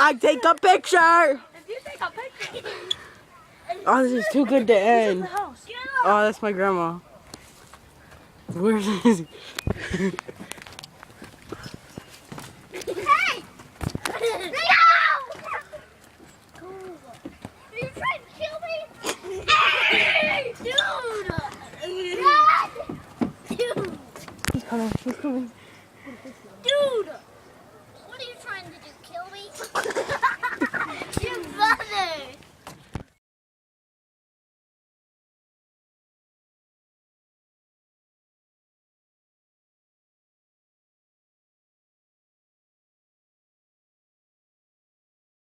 I take a picture. If you take a picture. Oh, this is too good to end. The house. Oh, that's my grandma. Where's